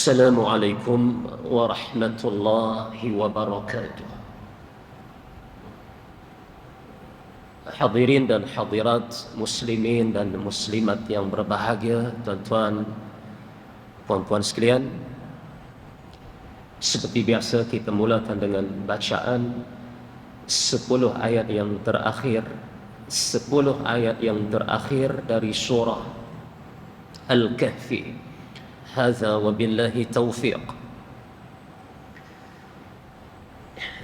Assalamualaikum warahmatullahi wabarakatuh. Hadirin dan hadirat, muslimin dan muslimat yang berbahagia, tuan-tuan, puan-puan sekalian. Seperti biasa kita mulakan dengan bacaan 10 ayat yang terakhir, 10 ayat yang terakhir dari surah Al-Kahfi. هذا وبالله توفيق.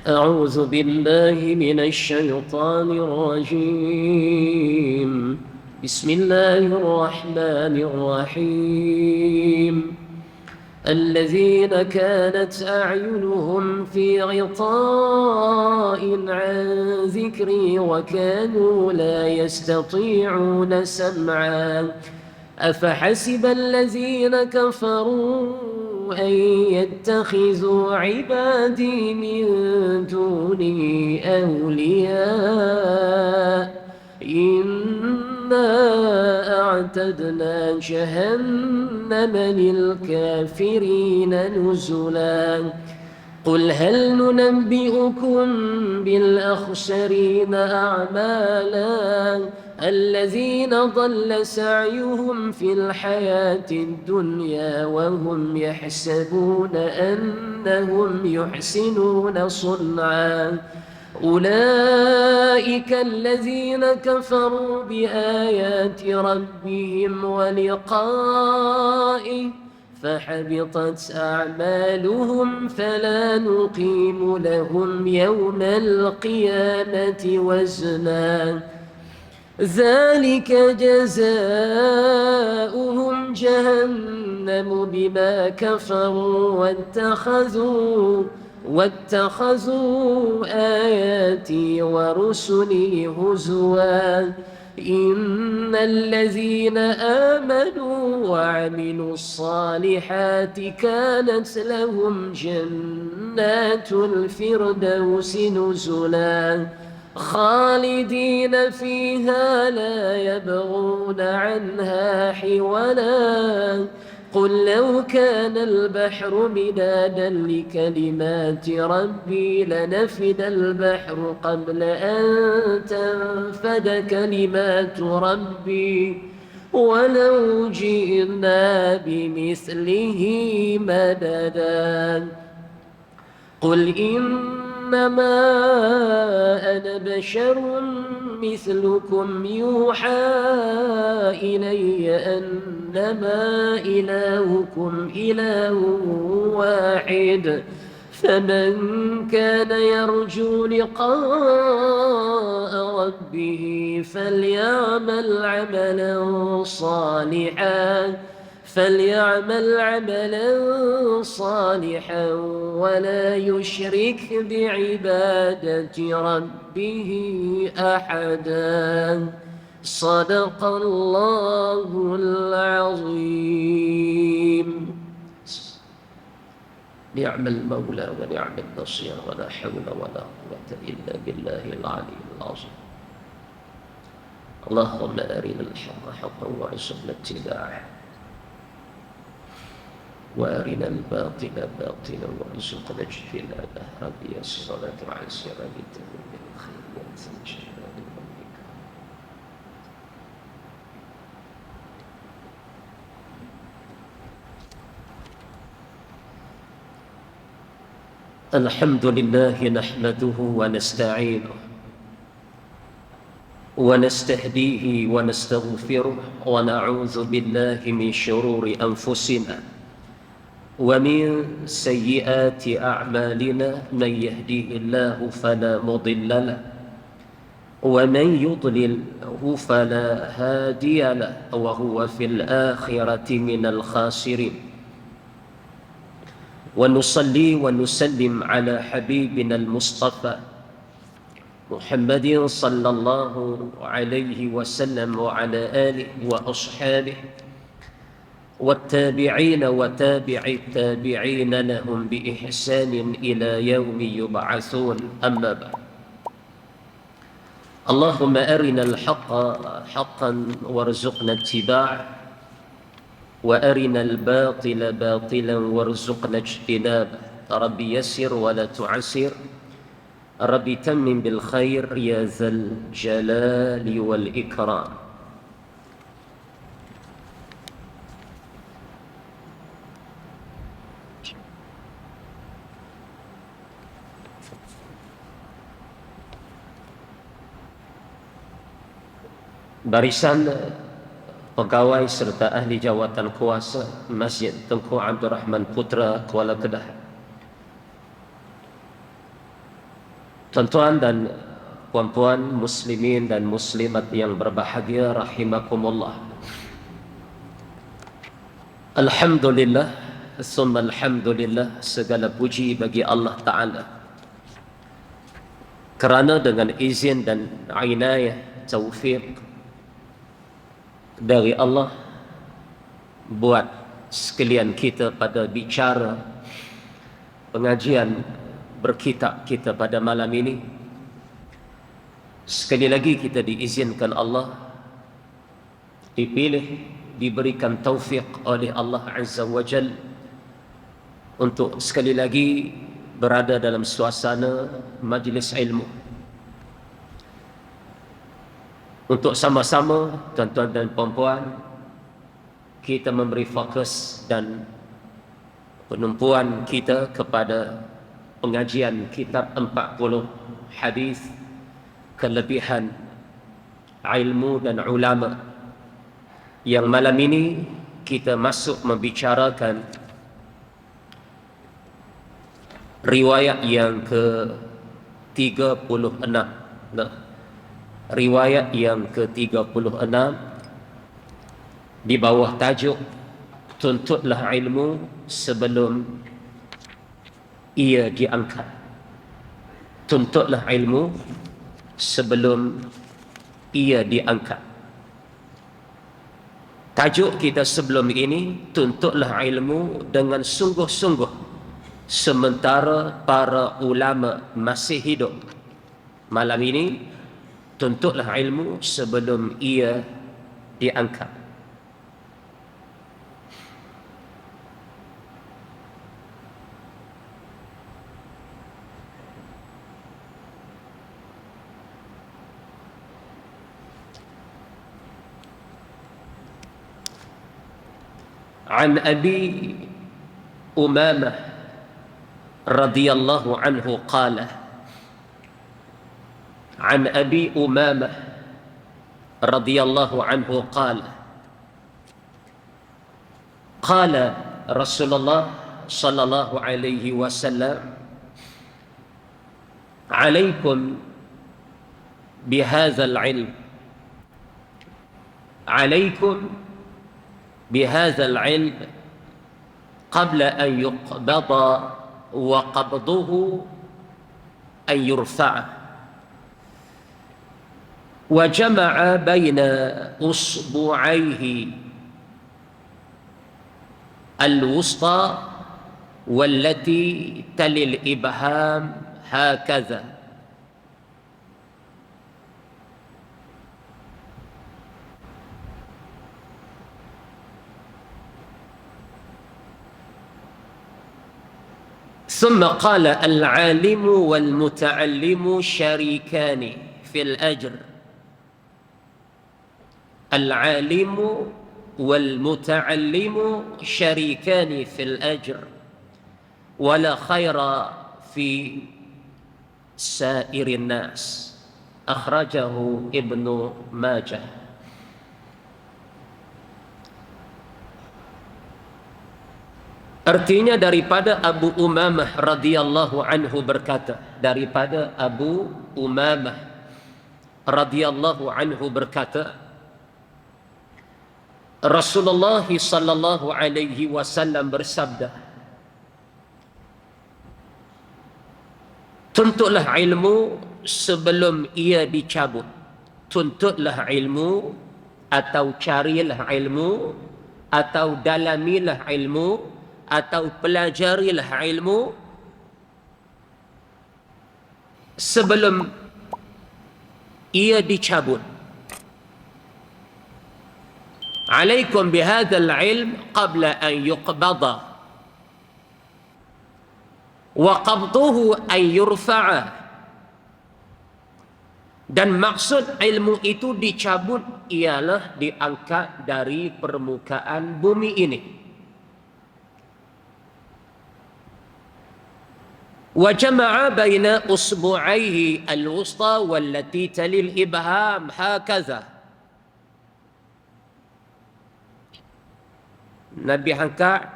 أعوذ بالله من الشيطان الرجيم. بسم الله الرحمن الرحيم. الذين كانت أعينهم في غطاء عن ذكري وكانوا لا يستطيعون سمعا أفحسب الذين كفروا أن يتخذوا عبادي من دوني أولياء إنا أعتدنا جهنم للكافرين نزلا قل هل ننبئكم بالأخسرين أعمالا الذين ضل سعيهم في الحياة الدنيا وهم يحسبون أنهم يحسنون صنعا أولئك الذين كفروا بآيات ربهم ولقائه فحبطت أعمالهم فلا نقيم لهم يوم القيامة وزنا ذلك جزاؤهم جهنم بما كفروا واتخذوا آياتي ورسلي هزوا إن الذين آمنوا وعملوا الصالحات كانت لهم جنات الفردوس نزلا خالدين فيها لا يبغون عنها حولا قل لو كان البحر مدادا لكلمات ربي لنفد البحر قبل أن تنفد كلمات ربي ولو جئنا بمثله مددا قل إنما أنا بشر مثلكم يوحى إلي أنما إلهكم إله واحد فمن كان يرجو لقاء ربه فليعمل عملا صالحا ولا يشرك بعبادة ربه أحدا صدق الله العظيم. نعم المولى ونعم النصير ولا حول ولا قوة إلا بالله العلي العظيم. اللهم أرنا الحق حقا وارزقنا اتباعه وأرنا الباطل باطلا وارزقنا اجتنابه. ربي يسر ولا تعسر بتمام الخير وانزل جلال ربك. الحمد لله نحمده ونستعينه ونستهديه ونستغفره ونعوذ بالله من شرور أنفسنا ومن سيئات أعمالنا من يهديه الله فلا مضل له ومن يضلله فلا هادي له وهو في الآخرة من الخاسرين. ونصلي ونسلم على حبيبنا المصطفى محمد صلى الله عليه وسلم وعلى آله وأصحابه والتابعين وتابع التابعين لهم بإحسان إلى يوم يبعثون. أما بعد. اللهم أرنا الحق حقا وارزقنا اتباعه وأرنا الباطل باطلا وارزقنا اجتنابه ربي يسر ولا تعسر ربي تمم بالخير يا ذا الجلال والإكرام. Barisan pegawai serta ahli jawatan kuasa Masjid Tengku Abdul Rahman Putra, Kuala Kedah, tuan-tuan dan puan-puan muslimin dan muslimat yang berbahagia rahimakumullah. Alhamdulillah, summa alhamdulillah, segala puji bagi Allah Ta'ala kerana dengan izin dan inayah taufiq dari Allah buat sekalian kita pada bicara pengajian berkitab kita pada malam ini. Sekali lagi kita diizinkan Allah, dipilih, diberikan taufik oleh Allah Azza wa Jal untuk sekali lagi berada dalam suasana majlis ilmu, untuk sama-sama tuan-tuan dan puan-puan kita memberi fokus dan penumpuan kita kepada pengajian kitab 40 hadis kelebihan ilmu dan ulama, yang malam ini kita masuk membicarakan riwayat yang ke-36. Riwayat yang ke-36 di bawah tajuk tuntutlah ilmu sebelum ia diangkat. Tuntutlah ilmu sebelum ia diangkat. Tajuk kita sebelum ini, tuntutlah ilmu dengan sungguh-sungguh sementara para ulama masih hidup. Malam ini, tuntutlah ilmu sebelum ia diangkat. An Abi Umamah radhiyallahu anhu qala, عن أبي أمامة رضي الله عنه قال قال رسول الله صلى الله عليه وسلم عليكم بهذا العلم عليكم بهذا العلم قبل أن يقبض وقبضه أن يرفعه وجمع بين أصبعيه الوسطى والتي تلي الإبهام هكذا ثم قال العالم والمتعلم شريكان في الأجر العالم والمتعلم شريكان في الأجر ولا خير في سائر الناس أخرجه ابن ماجه. Artinya daripada Abu Umamah radhiyallahu anhu berkata, daripada Abu Umamah radhiyallahu anhu berkata, Rasulullah sallallahu alaihi wasallam bersabda, tuntutlah ilmu sebelum ia dicabut. Tuntutlah ilmu atau carilah ilmu atau dalamilah ilmu atau pelajarilah ilmu sebelum ia dicabut. alaikum bihadzal ilm qabla an yuqbada wa qabduhu an yurfa'a. Dan maksud ilmu itu dicabut ialah diangkat dari permukaan bumi ini. Wa jama'a baina usbu'aihi al-wusta wallati talil ibham hakaza. Nabi angkat,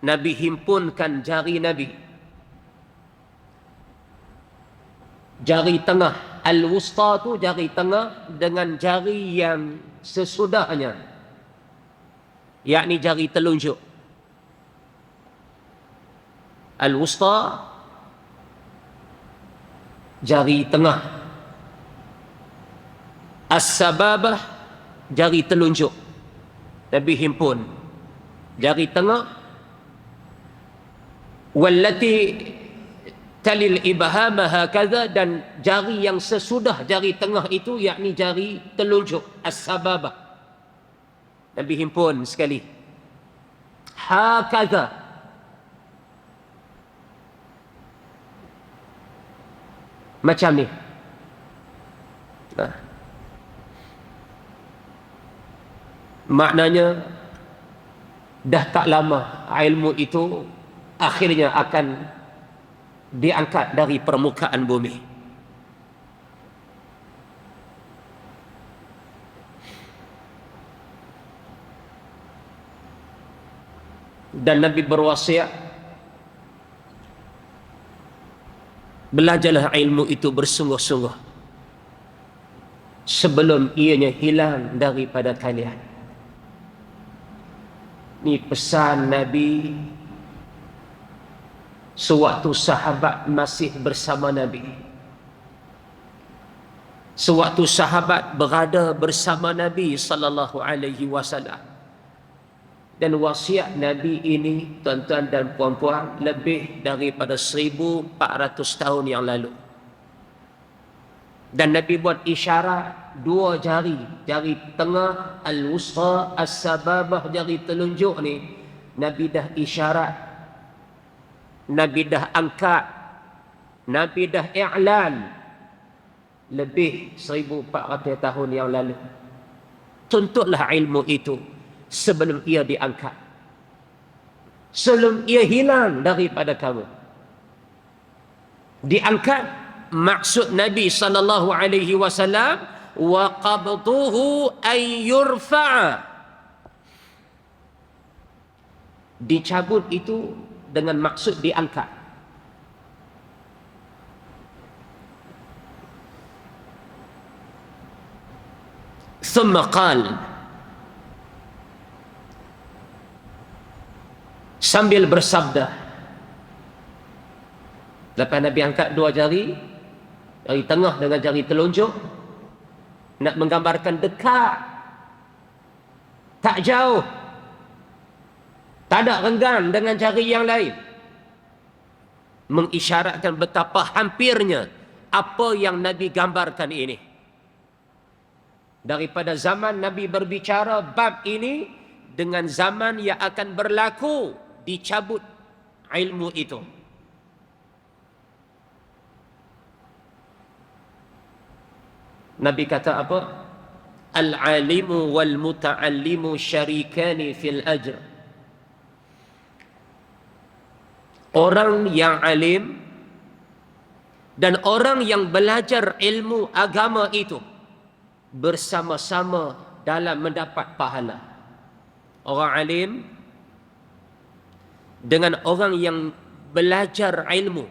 Nabi himpunkan jari Nabi, jari tengah al-wusta tu jari tengah dengan jari yang sesudahnya, yakni jari telunjuk. Al-wusta jari tengah, as-sababah jari telunjuk. Nabi himpun jari tengah, wallati talil ibhama hakaza, dan jari yang sesudah jari tengah itu yakni jari telunjuk, as-sababah. Nabi himpun sekali, hakaza, macam ni. Maknanya dah tak lama ilmu itu akhirnya akan diangkat dari permukaan bumi. Dan Nabi berwasiat, belajarlah ilmu itu bersungguh-sungguh sebelum ianya hilang daripada kalian. Ini pesan Nabi sewaktu sahabat masih bersama Nabi, sewaktu sahabat berada bersama Nabi sallallahu alaihi wasallam. Dan wasiat Nabi ini, tuan-tuan dan puan-puan, lebih daripada 1400 tahun yang lalu. Dan Nabi buat isyarat dua jari, jari tengah al-wusta, as-sababah, jari telunjuk ni, Nabi dah isyarat, Nabi dah angkat, Nabi dah i'lan lebih 1400 tahun yang lalu. Tuntutlah ilmu itu sebelum ia diangkat, sebelum ia hilang daripada kamu. Diangkat maksud Nabi sallallahu alaihi wasallam, wa qabduhu ay yurfa'a. Dicabut itu dengan maksud diangkat. Thumma qal, sambil bersabda, lepas Nabi angkat dua jari, jari tengah dengan jari telunjuk, nak menggambarkan dekat, tak jauh, tak ada renggan dengan jari yang lain, mengisyaratkan betapa hampirnya apa yang Nabi gambarkan ini. Daripada zaman Nabi berbicara bab ini dengan zaman yang akan berlaku dicabut ilmu itu. Nabi kata apa? Al-alimu wal muta'allimu syarikani fil ajr. Orang yang alim dan orang yang belajar ilmu agama itu bersama-sama dalam mendapat pahala. Orang alim dengan orang yang belajar ilmu,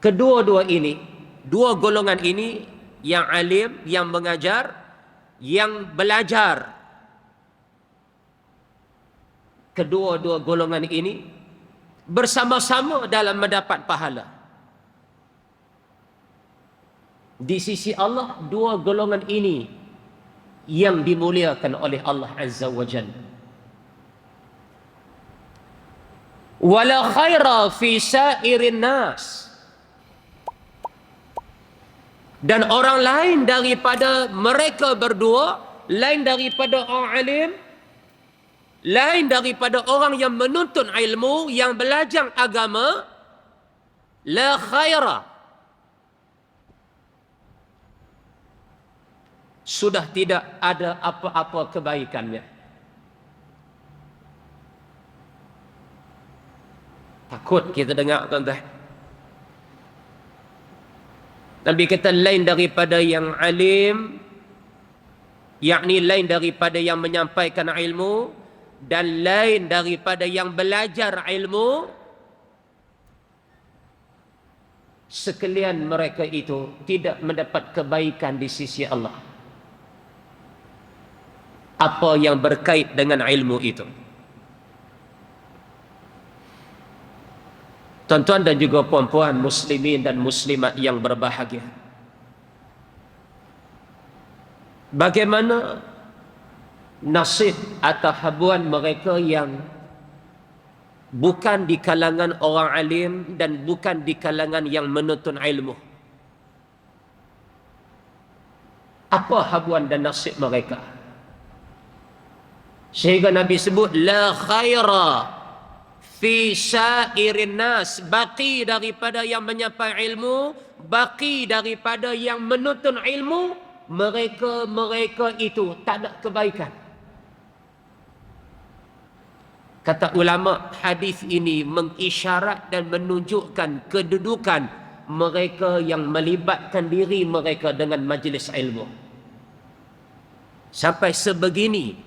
kedua-dua ini, dua golongan ini, yang alim, yang mengajar, yang belajar, kedua-dua golongan ini bersama-sama dalam mendapat pahala. Di sisi Allah, dua golongan ini yang dimuliakan oleh Allah Azza wa Jalla. Wala khaira fi sairin nas. Dan orang lain daripada mereka berdua, lain daripada orang alim, lain daripada orang yang menuntut ilmu, yang belajar agama, la khaira, sudah tidak ada apa-apa kebaikannya. Takut kita dengar, tuan-tuan. Nabi kata lain daripada yang alim, yakni lain daripada yang menyampaikan ilmu, dan lain daripada yang belajar ilmu, sekalian mereka itu tidak mendapat kebaikan di sisi Allah. Apa yang berkait dengan ilmu itu. Tuan-tuan dan juga puan-puan muslimin dan muslimat yang berbahagia. Bagaimana nasib atau habuan mereka yang bukan di kalangan orang alim dan bukan di kalangan yang menuntut ilmu? Apa habuan dan nasib mereka? Sehingga Nabi sebut la khaira fi sairin nas, baki daripada yang menyampaikan ilmu, baki daripada yang menuntut ilmu, mereka itu tak ada kebaikan. Kata ulama, hadis ini mengisyarat dan menunjukkan kedudukan mereka yang melibatkan diri mereka dengan majlis ilmu. Sampai sebegini,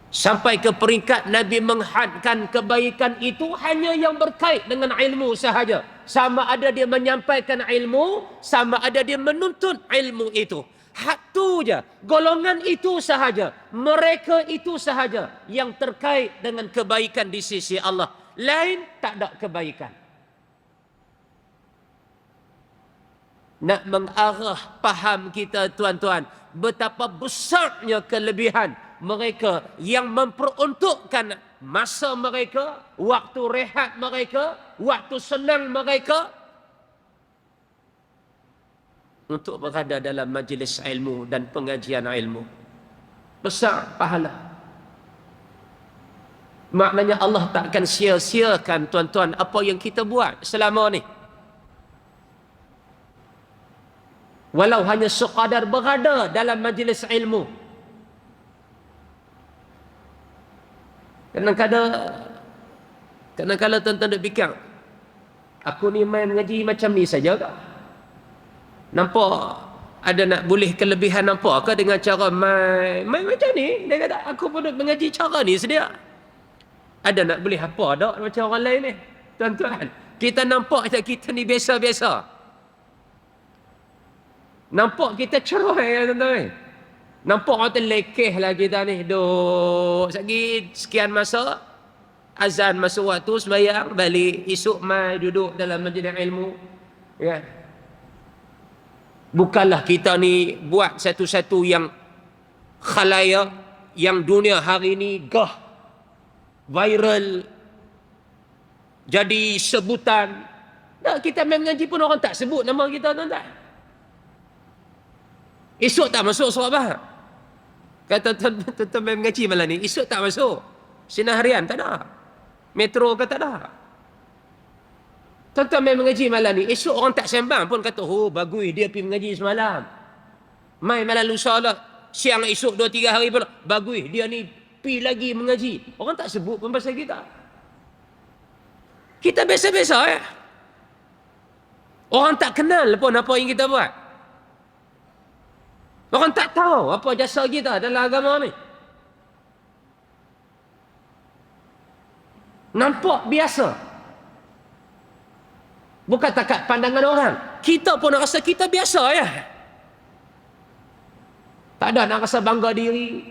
sampai ke peringkat Nabi menghadkan kebaikan itu hanya yang berkait dengan ilmu sahaja. Sama ada dia menyampaikan ilmu, sama ada dia menuntut ilmu itu. Hak tu je, golongan itu sahaja, mereka itu sahaja yang terkait dengan kebaikan di sisi Allah. Lain tak ada kebaikan. Nak mengarah faham kita, tuan-tuan, betapa besarnya kelebihan mereka yang memperuntukkan masa mereka, waktu rehat mereka, waktu senang mereka untuk berada dalam majlis ilmu dan pengajian ilmu. Besar pahala. Maknanya Allah tak akan sia-siakan, tuan-tuan, apa yang kita buat selama ni. Walau hanya sekadar berada dalam majlis ilmu. Kadang-kadang tuan-tuan duk fikir, aku ni main mengaji macam ni saja ke? Nampak ada nak boleh kelebihan nampak ke dengan cara main macam ni? Dia kata, aku pun duk mengaji cara ni sedia. Ada nak boleh apa tak macam orang lain ni? Tuan-tuan, kita nampak kita ni biasa-biasa. Nampak kita cerai ya, tuan-tuan. Nampak orang terlekeh lah kita ni. Duk lagi sekian masa, azan masuk waktu, sembahyang, balik, esok mai duduk dalam majlis ilmu. Ya. Bukanlah kita ni buat satu-satu yang khalayak, yang dunia hari ni gah, viral, jadi sebutan. Tak, kita main mengaji pun orang tak sebut nama kita, tuan-tuan. Esok tak masuk surat bahar. Kata tuan-tuan main mengaji malam ni, esok tak masuk. Sinar harian tak ada. Metro ke tak ada. Tuan-tuan main mengaji malam ni, esok orang tak sembang pun kata, oh bagus dia pergi mengaji semalam. Mai malam lusa lah, siang esok 2-3 hari pun, bagus dia ni pergi lagi mengaji. Orang tak sebut pun pasal kita. Kita biasa-biasa ya. Orang tak kenal pun apa yang kita buat. Orang tak tahu apa jasa kita dalam agama ni. Nampak biasa. Bukan takat pandangan orang. Kita pun rasa kita biasa ya. Tak ada nak rasa bangga diri.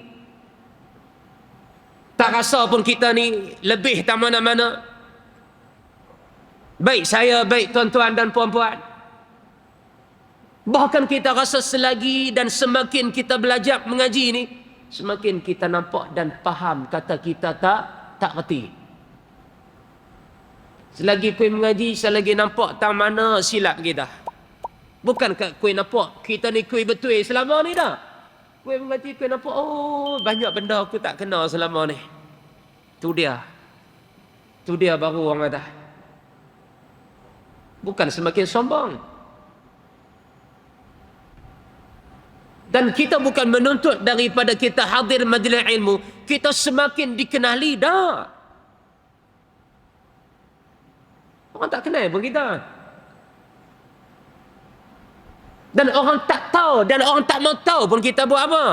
Tak rasa pun kita ni lebih tak mana-mana. Baik saya, baik tuan-tuan dan puan-puan. Bahkan kita rasa selagi dan semakin kita belajar mengaji ni, semakin kita nampak dan faham kata kita tak reti. Selagi pergi mengaji, selagi nampak tak mana silap kita. Bukan kuih nampak kita ni kuih betul selama ni dah. Kuih mengaji kuih nampak, oh banyak benda aku tak kenal selama ni. Tu dia. Tu dia baru orang kata. Bukan semakin sombong. Dan kita bukan menuntut daripada kita hadir majlis ilmu, kita semakin dikenali dah. Orang tak kenal pun kita. Dan orang tak tahu, dan orang tak mau tahu pun kita buat apa.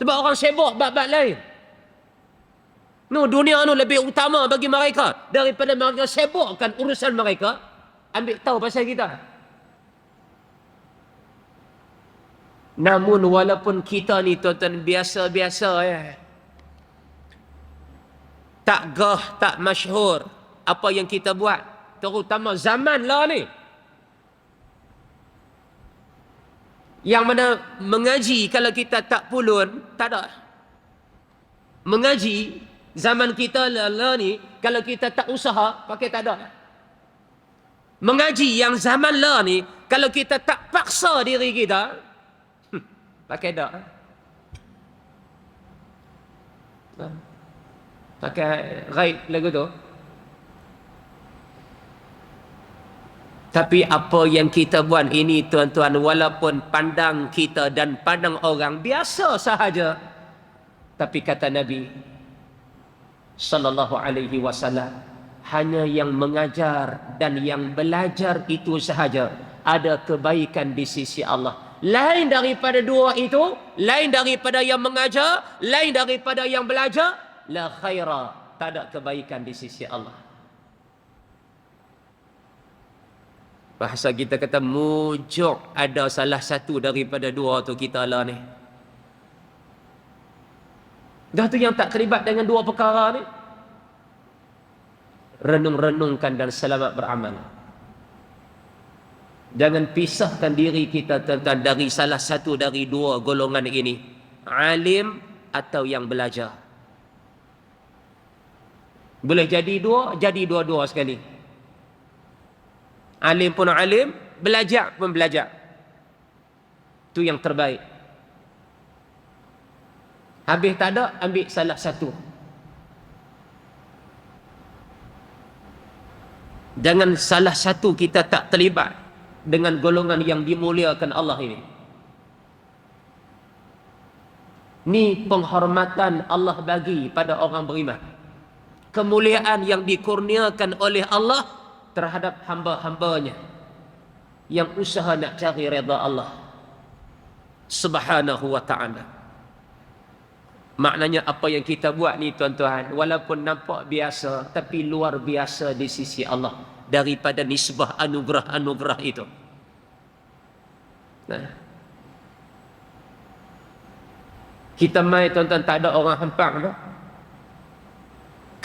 Sebab orang sibuk bab-bab lain. Dunia lebih utama bagi mereka daripada mereka sibukkan urusan mereka. Ambil tahu pasal kita. Namun walaupun kita ni tuan-tuan biasa-biasa tak gah, tak masyhur apa yang kita buat, terutama zaman lah ni. Yang mana mengaji kalau kita tak pulun, tak ada. Mengaji zaman kita lah ni, kalau kita tak usaha, pakai tak ada. Mengaji yang zaman lah ni, kalau kita tak paksa diri kita, pakai tak. Pakai raib lagu tu. Tapi apa yang kita buat ini tuan-tuan, walaupun pandang kita dan pandang orang biasa sahaja, tapi kata Nabi sallallahu alaihi wasallam, hanya yang mengajar dan yang belajar itu sahaja ada kebaikan di sisi Allah. Lain daripada dua itu, lain daripada yang mengajar, lain daripada yang belajar, la khaira, tak ada kebaikan di sisi Allah. Bahasa kita kata mujuk ada salah satu daripada dua tu kita lah ni. Dah tu yang tak terlibat dengan dua perkara ni. Renung-renungkan dan selamat beramal. Jangan pisahkan diri kita tentang dari salah satu dari dua golongan ini. Alim atau yang belajar. Boleh jadi dua, jadi dua-dua sekali. Alim pun alim, belajar pun belajar. Itu yang terbaik. Habis tak ada, ambil salah satu. Jangan salah satu kita tak terlibat dengan golongan yang dimuliakan Allah ini. Ni penghormatan Allah bagi pada orang beriman. Kemuliaan yang dikurniakan oleh Allah terhadap hamba-hambanya yang usaha nak cari redha Allah subhanahu wa ta'ala. Maknanya apa yang kita buat ni tuan-tuan, walaupun nampak biasa, tapi luar biasa di sisi Allah daripada nisbah anugerah-anugerah itu. Nah, kita mai tuan-tuan tak ada orang hempang dah.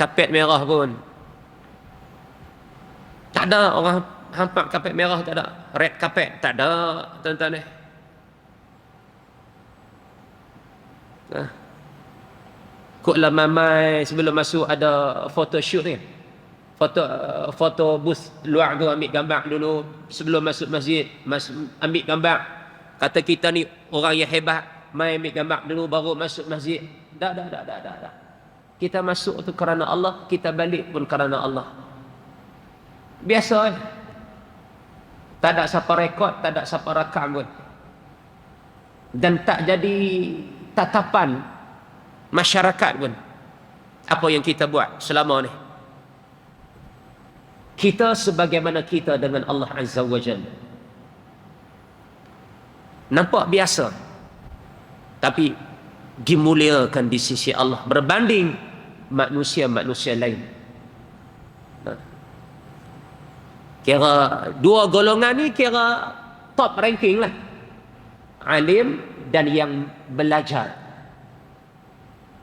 Kapet merah pun tak ada orang hampak kapet merah, tak ada. Red carpet tak ada tuan-tuan ni. Nah, Kok mamai sebelum masuk ada photo shoot ni. Foto booth luar tu, ambil gambar dulu sebelum masuk masjid, ambil gambar. Kata kita ni orang yang hebat, mai ambil gambar dulu baru masuk masjid. Dah. Kita masuk tu kerana Allah, kita balik pun kerana Allah. Biasa tak ada siapa rekod, tak ada siapa rakam pun. Dan tak jadi tatapan masyarakat pun apa yang kita buat selama ni. Kita sebagaimana kita dengan Allah Azza wa Jalla. Nampak biasa, tapi dimuliakan di sisi Allah berbanding manusia-manusia lain. Kira dua golongan ni kira top ranking lah. Alim dan yang belajar.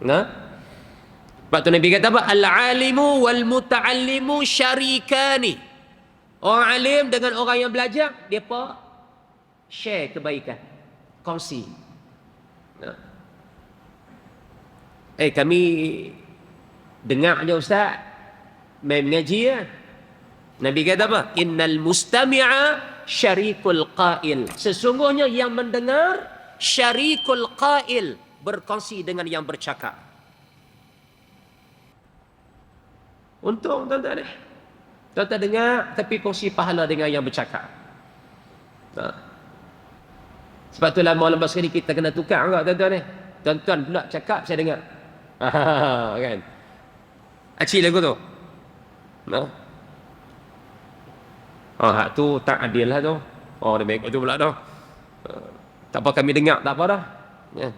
Nah, sebab tu Nabi kata apa? Al-alimu wal muta'allimu syarikani. Orang alim dengan orang yang belajar, dia apa? Share kebaikan, kongsi. Nah. Kami dengar je ustaz main mengaji ya. Nabi kata apa? Innal mustami'a syarikul qail. Sesungguhnya yang mendengar syarikul qail, berkongsi dengan yang bercakap. Untung tuan-tuan ni. Tuan-tuan dengar tapi kongsi pahala dengan yang bercakap. Sebab tu lama-lama sekali kita kena tukar juga tuan-tuan ni. Tuan-tuan pula cakap saya dengar. Kan? Acik lagu tu. No? Hak tu tak adil lah tu. Dia mengikut tu pula tu. Tak apa kami dengar, tak apa dah. Ya.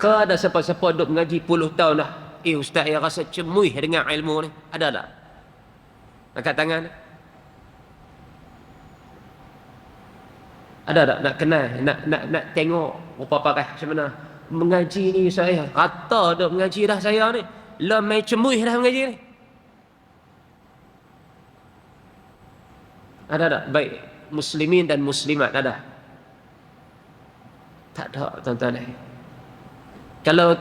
Ke ada siapa-siapa duduk mengaji puluh tahun dah. Ustaz yang rasa cemuih dengan ilmu ni. Ada tak? Angkat tangan. Ada tak? Nak kenal, nak tengok rupa pakai macam mana. Mengaji ni saya. Rata duduk mengaji dah saya ni. Lemai cemuih dah mengaji ni. Ada tak? Baik muslimin dan muslimat ada? Tak ada tuan-tuan ni. Kalau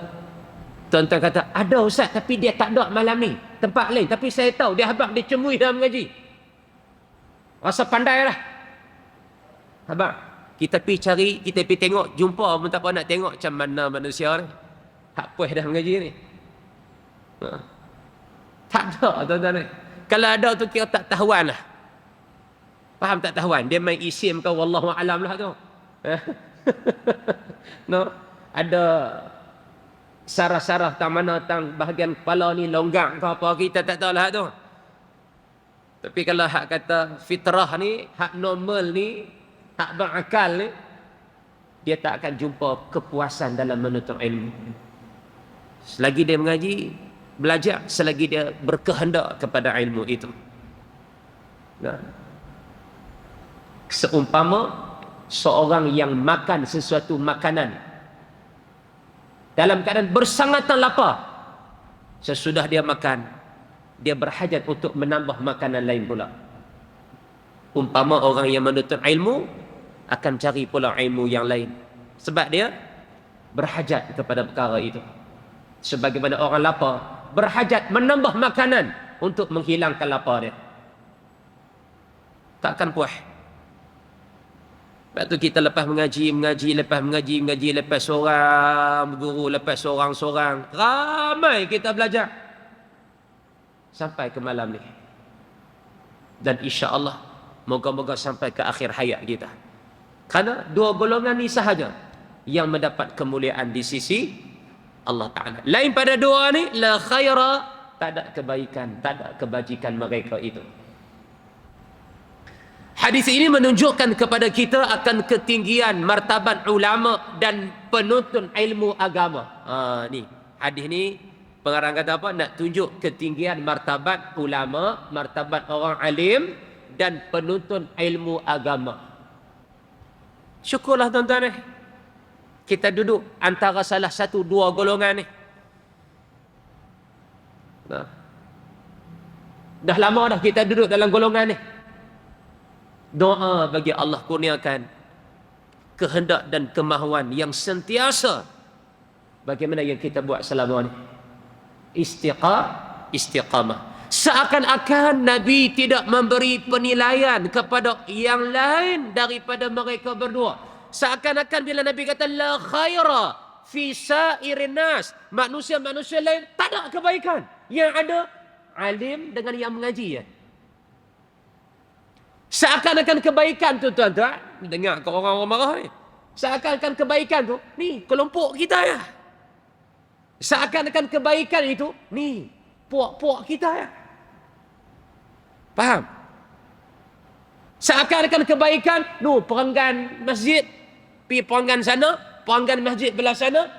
tuan-tuan kata, ada ustaz tapi dia tak ada malam ni. Tempat lain. Tapi saya tahu dia habaq dia cemuih dalam mengaji. Rasa pandai lah. Habaq. Kita pergi cari, kita pergi tengok, jumpa pun tak apa nak tengok macam mana manusia ni. Hak puas dah mengaji ni. Tak ada tuan-tuan ni. Kalau ada tu kira tak tahuan lah. Faham tak tahuan? Dia main isim ke wallahu alam lah tu. No? Ada sarah-sarah tang mana tang bahagian kepala ni longgang ke apa, kita tak tahu lah tu. Tapi kalau hak kata fitrah ni, hak normal ni, hak berakal ni, dia tak akan jumpa kepuasan dalam menuntut ilmu. Selagi dia mengaji, belajar, selagi dia berkehendak kepada ilmu itu. Nah. Seumpama seorang yang makan sesuatu makanan dalam keadaan bersangatan lapar, sesudah dia makan, dia berhajat untuk menambah makanan lain pula. Umpama orang yang menuntut ilmu akan cari pula ilmu yang lain, sebab dia berhajat kepada perkara itu. Sebagaimana orang lapar berhajat menambah makanan untuk menghilangkan lapar dia. Takkan puas. Lepas tu kita lepas mengaji, lepas seorang guru, lepas seorang-seorang, ramai kita belajar sampai ke malam ni. Dan insya-Allah moga-moga sampai ke akhir hayat kita. Kerana dua golongan ni sahaja yang mendapat kemuliaan di sisi Allah Ta'ala. Lain pada dua ni, la khaira, tak ada kebaikan, tak ada kebajikan mereka itu. Hadis ini menunjukkan kepada kita akan ketinggian martabat ulama dan penuntut ilmu agama. Ni hadis ni pengarang kata apa? Nak tunjuk ketinggian martabat ulama, martabat orang alim dan penuntut ilmu agama. Syukurlah tuan-tuan ni. Kita duduk antara salah satu dua golongan ni. Dah lama dah kita duduk dalam golongan ni. Doa bagi Allah kurniakan kehendak dan kemahuan yang sentiasa bagaimana yang kita buat selama ni. Istiqamah. Seakan-akan Nabi tidak memberi penilaian kepada yang lain daripada mereka berdua. Seakan-akan bila Nabi kata la khaira fi sa'irin nas, manusia-manusia lain tak ada kebaikan. Yang ada alim dengan yang mengaji ya. Seakan-akan kebaikan tu tuan-tuan, dengar ke orang-orang marah ni. Seakan-akan kebaikan tu, ni kelompok kita ya. Seakan-akan kebaikan itu, ni puak-puak kita ya. Faham? Seakan-akan kebaikan, perenggan masjid, pergi perenggan sana, perenggan masjid belah sana,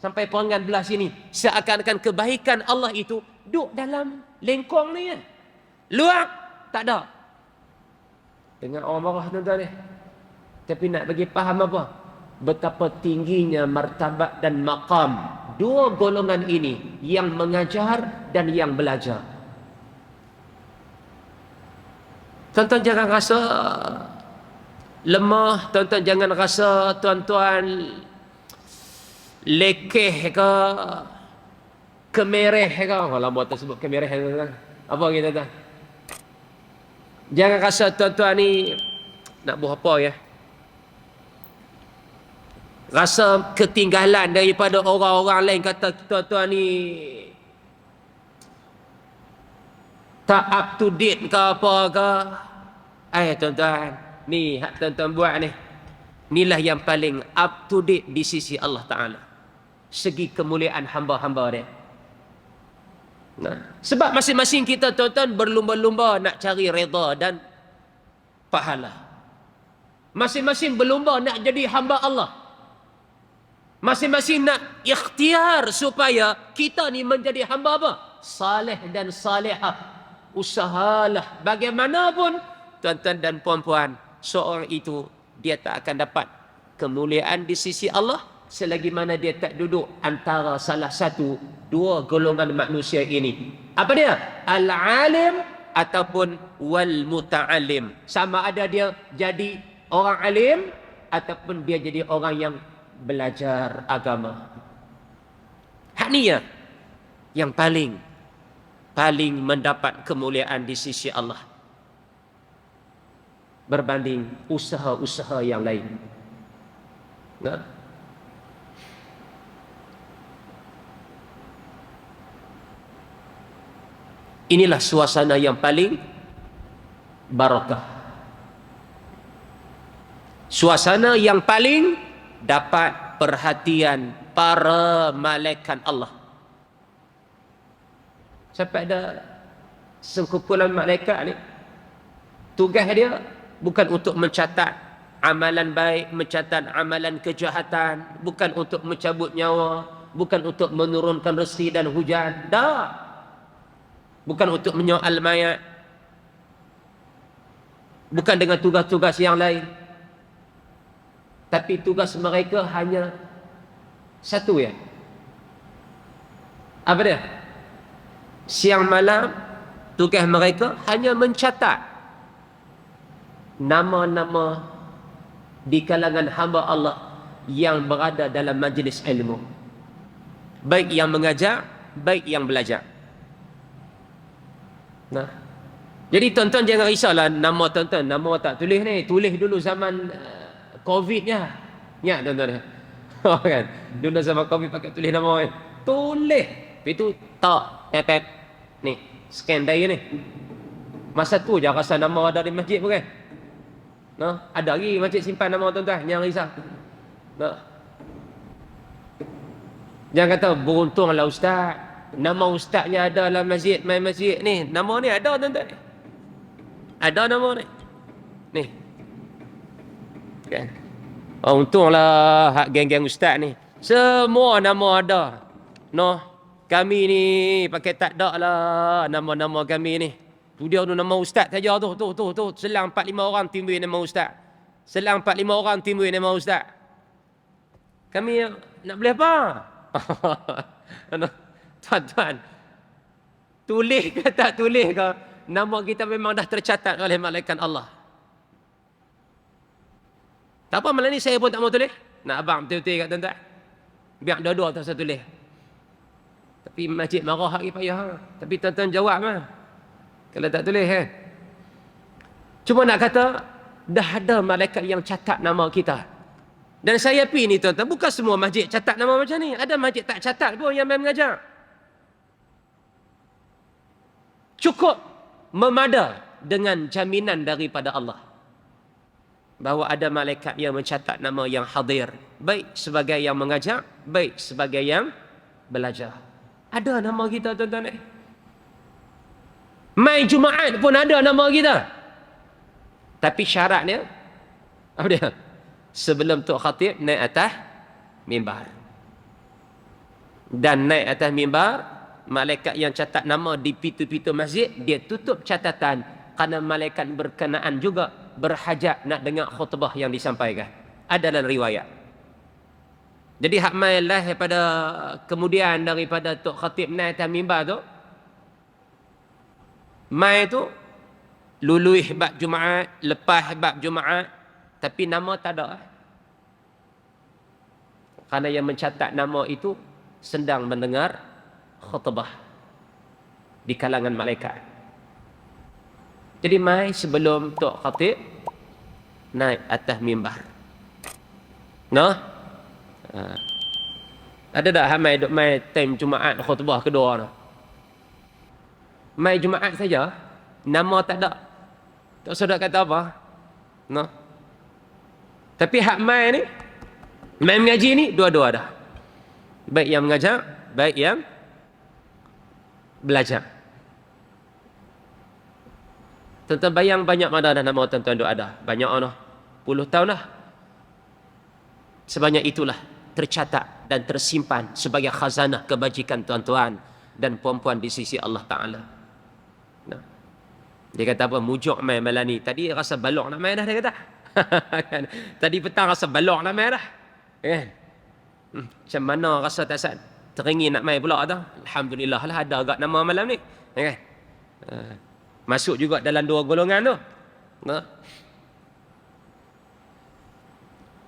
sampai perenggan belah sini. Seakan-akan kebaikan Allah itu duduk dalam lengkong ni ya. Luar, tak ada. Dengan orang marah tuan-tuan ni. Tapi nak bagi faham apa? Betapa tingginya martabat dan maqam dua golongan ini, yang mengajar dan yang belajar. Tuan-tuan jangan rasa lemah, tuan-tuan jangan rasa tuan-tuan lekeh ke. kemereh kau. Kalau mau tersebut kemereh tuan. Apa kita tuan? Jangan rasa tuan-tuan ni nak buat apa ya. Rasa ketinggalan daripada orang-orang lain kata tuan-tuan ni tak up to date ke apa ke. Tuan-tuan, ni hak tuan-tuan buat ni. Inilah yang paling up to date di sisi Allah Ta'ala. Segi kemuliaan hamba-hamba dia. Nah, sebab masing-masing kita tuan-tuan berlumba-lumba nak cari redha dan pahala. Masing-masing berlumba nak jadi hamba Allah. Masing-masing nak ikhtiar supaya kita ni menjadi hamba apa? Saleh dan salihah. Usahalah bagaimanapun tuan-tuan dan puan-puan, seorang itu dia tak akan dapat kemuliaan di sisi Allah selagi mana dia tak duduk antara salah satu dua golongan manusia ini. Apa dia? Al-alim ataupun wal muta'alim. Sama ada dia jadi orang alim ataupun dia jadi orang yang belajar agama. Hak ni ya yang paling mendapat kemuliaan di sisi Allah berbanding usaha-usaha yang lain. Nah. Inilah suasana yang paling barakah. Suasana yang paling dapat perhatian para malaikat Allah. Sampai ada sekumpulan malaikat ni, tugas dia bukan untuk mencatat amalan baik, mencatat amalan kejahatan, bukan untuk mencabut nyawa, bukan untuk menurunkan rezeki dan hujan, dah. Bukan untuk menyoal mayat, bukan dengan tugas-tugas yang lain. Tapi tugas mereka hanya satu ya. Apa dia? Siang malam tugas mereka hanya mencatat nama-nama di kalangan hamba Allah yang berada dalam majlis ilmu. Baik yang mengajar, baik yang belajar. Nah, jadi tuan-tuan jangan risaulah nama tuan-tuan, nama tak tulis ni, tulis dulu zaman COVID-nya. Ya tuan-tuan. Kan? Dulu zaman COVID pakai tulis nama kan. Tulis. Itu tak tap ni, scan dari ni. Masa tu je rasa nama ada di masjid bukan? Nah, ada lagi masjid simpan nama tuan-tuan, jangan risau. Nah. Jangan kata beruntunglah ustaz. Nama ustaznya ada dalam masjid, main masjid ni. Nama ni ada tuan-tuan. Ada nama ni. Ni. Kan? Oh, untunglah hak geng-geng ustaz ni. Semua nama ada. Noh, kami ni pakai tak ada lah nama-nama kami ni. Tu dia tu nama ustaz saja tu. Tu. Selang 4-5 orang timbul nama ustaz. Selang 4-5 orang timbul nama ustaz. Kami nak boleh apa? Tuan-tuan, tulis ke tak tulis ke, nama kita memang dah tercatat oleh malaikat Allah. Tak apa, malam ni saya pun tak mau tulis. Nak abang betul-betul kat tuan-tuan. Biar dua-dua tak usah tulis. Tapi masjid marah lagi payah. Tapi tuan-tuan jawab mah. Kalau tak tulis Cuma nak kata, dah ada malaikat yang catat nama kita. Dan saya yakin ni tuan-tuan, bukan semua masjid catat nama macam ni. Ada masjid tak catat pun yang main mengajar. Cukup memada dengan jaminan daripada Allah bahawa ada malaikat yang mencatat nama yang hadir, baik sebagai yang mengajar, baik sebagai yang belajar. Ada nama kita tuan-tuan. Mai Jumaat pun ada nama kita. Tapi syaratnya apa dia? Sebelum Tok Khatib naik atas mimbar. Dan naik atas mimbar, malaikat yang catat nama di pintu-pintu masjid, dia tutup catatan kerana malaikat berkenaan juga berhajat nak dengar khutbah yang disampaikan. Ada dalam riwayat. Jadi hak main lah daripada kemudian daripada Tok Khatib naik atas mimbar tu, mai tu luluh bab Jumaat, lepas bab Jumaat, tapi nama tak ada. Kerana yang mencatat nama itu sedang mendengar khutbah di kalangan malaikat. Jadi mai sebelum Tok Khatib naik atas mimbar. Noh? Ada tak hamai duk mai time Jumaat khutbah kedua noh? Mai Jumaat saja, nama tak ada. Tak sudah kata apa. Noh. Tapi hak mai ni, mai mengaji ni dua-dua dah. Baik yang mengajar, baik yang belajar. Tuan-tuan bayang banyak mana dah nama tuan-tuan duk ada. Banyak noh. Puluh tahun dah. Sebanyak itulah tercatat dan tersimpan sebagai khazanah kebajikan tuan-tuan dan puan-puan di sisi Allah Ta'ala. Nah. Dia kata apa? Mujuk mai malam ni. Tadi rasa balok nak mai dah, dia kata. Tadi petang rasa balok nak mai dah. Kan? Macam mana rasa tak sat? Teringin nak mai pula dah. Alhamdulillah lah ada agak nama malam ni. Kan? Masuk juga dalam dua golongan tu. Nah.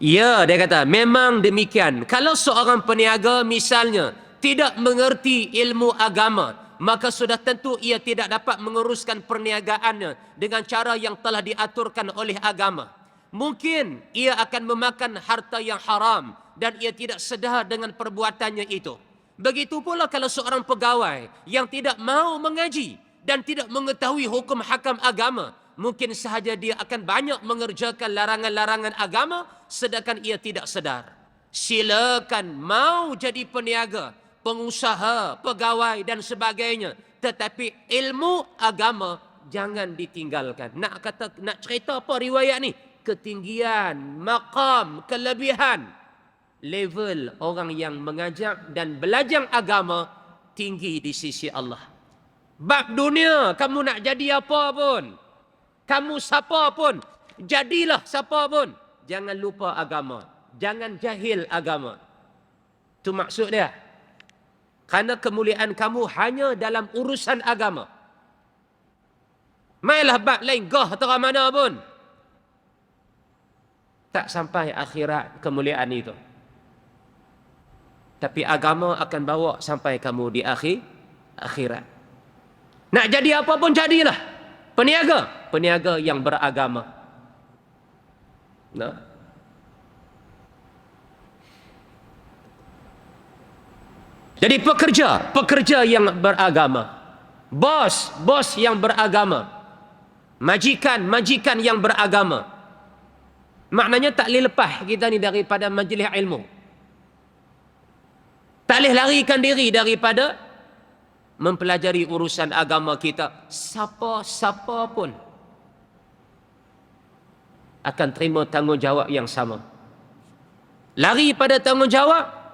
Ya, dia kata, memang demikian. Kalau seorang peniaga misalnya tidak mengerti ilmu agama, maka sudah tentu ia tidak dapat menguruskan perniagaannya dengan cara yang telah diaturkan oleh agama. Mungkin ia akan memakan harta yang haram dan ia tidak sedar dengan perbuatannya itu. Begitu pula kalau seorang pegawai yang tidak mahu mengaji dan tidak mengetahui hukum hakam agama, mungkin sahaja dia akan banyak mengerjakan larangan-larangan agama sedangkan ia tidak sedar. Silakan mau jadi peniaga, pengusaha, pegawai dan sebagainya, tetapi ilmu agama jangan ditinggalkan. Nak cerita apa riwayat ni? Ketinggian, maqam, kelebihan, level orang yang mengajar dan belajar agama tinggi di sisi Allah. Bab dunia, kamu nak jadi apa pun, kamu siapa pun, jadilah siapa pun, jangan lupa agama, jangan jahil agama. Itu maksud dia. Kerana kemuliaan kamu hanya dalam urusan agama. Mailah bab lain, gah atau mana pun, tak sampai akhirat kemuliaan itu. Tapi agama akan bawa sampai kamu di akhirat. Nak jadi apa pun jadilah peniaga, peniaga yang beragama. Nah. Jadi pekerja yang beragama, bos yang beragama, majikan yang beragama. Maknanya tak boleh lepas kita ni daripada majlis ilmu. Tak boleh larikan diri daripada mempelajari urusan agama kita. Siapa pun akan terima tanggungjawab yang sama. Lari pada tanggungjawab,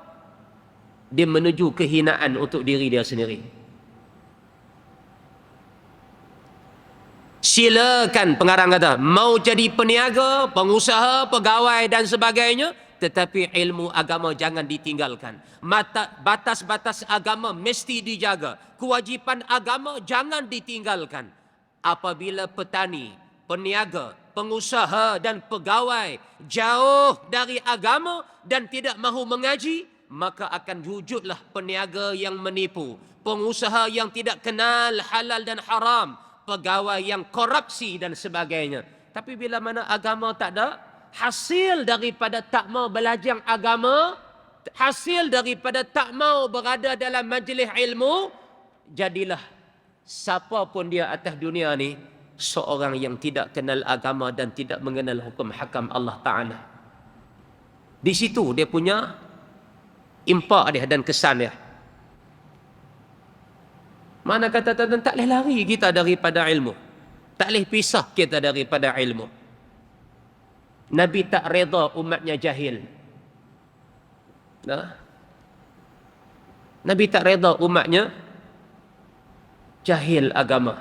dia menuju kehinaan untuk diri dia sendiri. Silakan, pengarang kata, mau jadi peniaga, pengusaha, pegawai dan sebagainya, tetapi ilmu agama jangan ditinggalkan. Batas-batas agama mesti dijaga. Kewajipan agama jangan ditinggalkan. Apabila petani, peniaga, pengusaha dan pegawai jauh dari agama dan tidak mahu mengaji, maka akan wujudlah peniaga yang menipu, pengusaha yang tidak kenal halal dan haram, pegawai yang korupsi dan sebagainya. Tapi bila mana agama tak ada, hasil daripada tak mau belajar agama, hasil daripada tak mau berada dalam majlis ilmu, jadilah siapa pun dia atas dunia ni, seorang yang tidak kenal agama dan tidak mengenal hukum hakam Allah Ta'ala. Di situ dia punya impak dia dan kesan dia. Mana kata tuan-tuan, tak boleh lari kita daripada ilmu, tak boleh pisah kita daripada ilmu. Nabi tak reda umatnya jahil. Nabi tak reda umatnya jahil agama.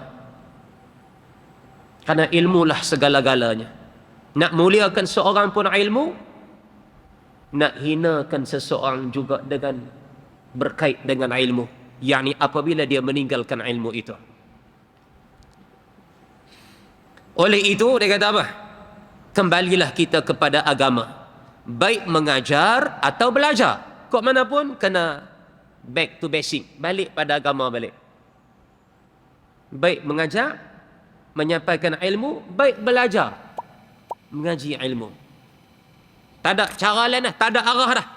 Karena ilmulah segala-galanya. Nak muliakan seorang pun ilmu, nak hinakan seseorang juga dengan berkait dengan ilmu. Yani apabila dia meninggalkan ilmu itu. Oleh itu dia kata apa? Kembalilah kita kepada agama, baik mengajar atau belajar. Kok mana pun kena Back to basic. Balik pada agama balik. Baik mengajar, menyampaikan ilmu, baik belajar, mengaji ilmu. Tak ada cara lain dah, tak ada arah dah.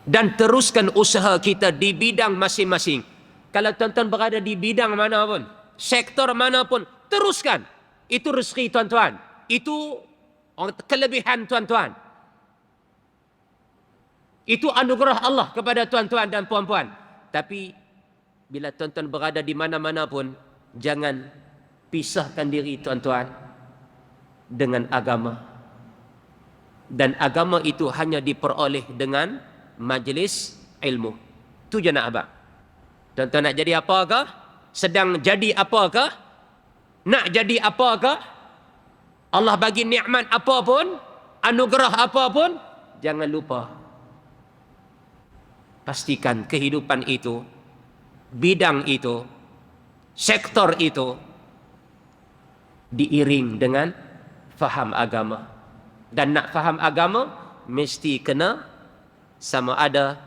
Dan teruskan usaha kita di bidang masing-masing. Kalau tuan-tuan berada di bidang mana pun, sektor mana pun, teruskan. Itu rezeki tuan-tuan. Itu kelebihan tuan-tuan. Itu anugerah Allah kepada tuan-tuan dan puan-puan. Tapi bila tuan-tuan berada di mana-mana pun, jangan pisahkan diri tuan-tuan dengan agama. Dan agama itu hanya diperoleh dengan majlis ilmu. Itu je nak abang. Tuan-tuan nak jadi apakah? Sedang jadi apakah? Nak jadi apakah? Allah bagi nikmat apa pun, anugerah apa pun, jangan lupa. Pastikan kehidupan itu, bidang itu, sektor itu diiring dengan faham agama. Dan nak faham agama, mesti kena sama ada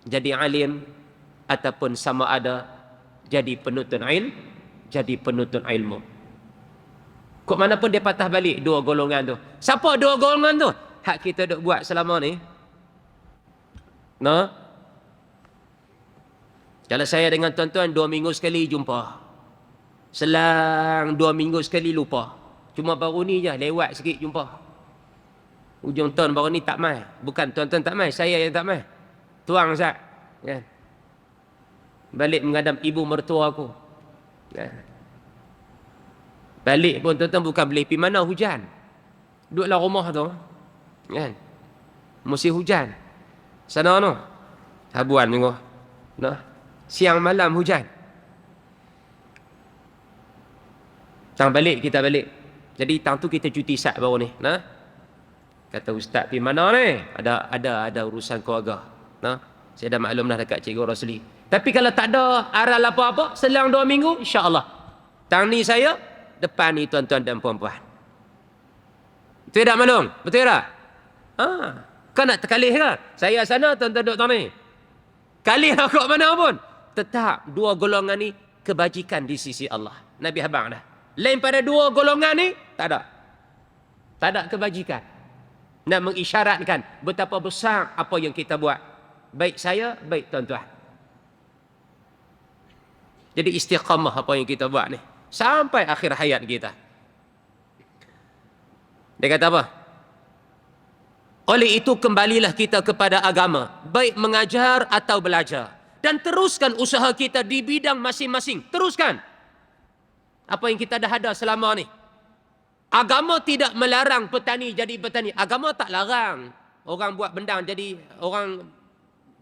jadi alim ataupun sama ada jadi penuntut ilmu. Kok mana pun dia patah balik dua golongan tu. Siapa dua golongan tu? Hak kita duk buat selama ni. Nah, kalau saya dengan tuan-tuan 2 minggu sekali jumpa, selang 2 minggu sekali lupa. Cuma baru ni je lewat sikit jumpa. Ujung tahun baru ni tak mai. Bukan tuan-tuan tak mai, saya yang tak mai. Tuang Zat. Ya. Balik menghadap ibu mertua aku. Ya. Balik pun tuan-tuan bukan boleh pergi mana, hujan. Duduklah rumah tu. Kan? Musim hujan. Sana no. Habuan minggu. Nah. Siang malam hujan. Tang balik kita balik. Jadi tang tu kita cuti sat baru ni. Nah. Kata ustaz pergi mana ni? Ada urusan keluarga. Nah. Saya dah maklum dah dekat Cikgu Rosli. Tapi kalau tak ada aral apa-apa, selang 2 minggu, insya-Allah. Tang ni saya, depan ni tuan-tuan dan puan-puan. Betul tak maklum? Betul tak? Kau nak terkalih ke? Saya sana, tuan-tuan duduk tang ni. Kalih lah kat mana pun. Tetap dua golongan ni kebajikan di sisi Allah. Nabi habang dah. Lain pada dua golongan ni, tak ada. Tak ada kebajikan. Nak mengisyaratkan betapa besar apa yang kita buat. Baik saya, baik tuan-tuan. Jadi istiqamah apa yang kita buat ni. Sampai akhir hayat kita. Dia kata apa? Oleh itu kembalilah kita kepada agama. Baik mengajar atau belajar. Dan teruskan usaha kita di bidang masing-masing. Teruskan. Apa yang kita dah ada selama ni. Agama tidak melarang petani jadi petani. Agama tak larang. Orang buat bendang jadi, orang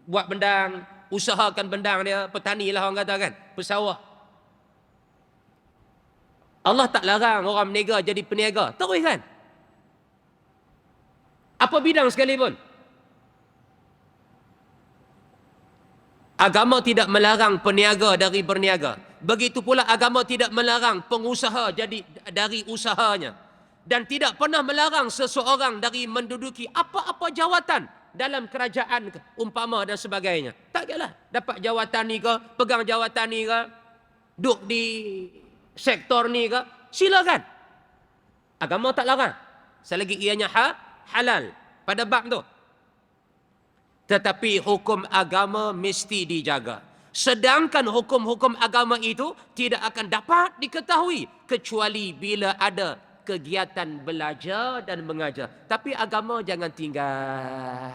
buat bendang, usahakan bendang dia, petani lah orang kata kan. Pesawah. Allah tak larang orang berniaga jadi peniaga. Terus kan. Apa bidang sekalipun. Agama tidak melarang peniaga dari berniaga. Begitu pula agama tidak melarang pengusaha jadi dari usahanya. Dan tidak pernah melarang seseorang dari menduduki apa-apa jawatan dalam kerajaan umpama dan sebagainya. Tak kira dapat jawatan ni ke, pegang jawatan ni ke, duduk di sektor ni ke, silakan. Agama tak larang. Selagi ianya halal pada bab tu. Tetapi hukum agama mesti dijaga. Sedangkan hukum-hukum agama itu tidak akan dapat diketahui kecuali bila ada kegiatan belajar dan mengajar. Tapi agama jangan tinggal.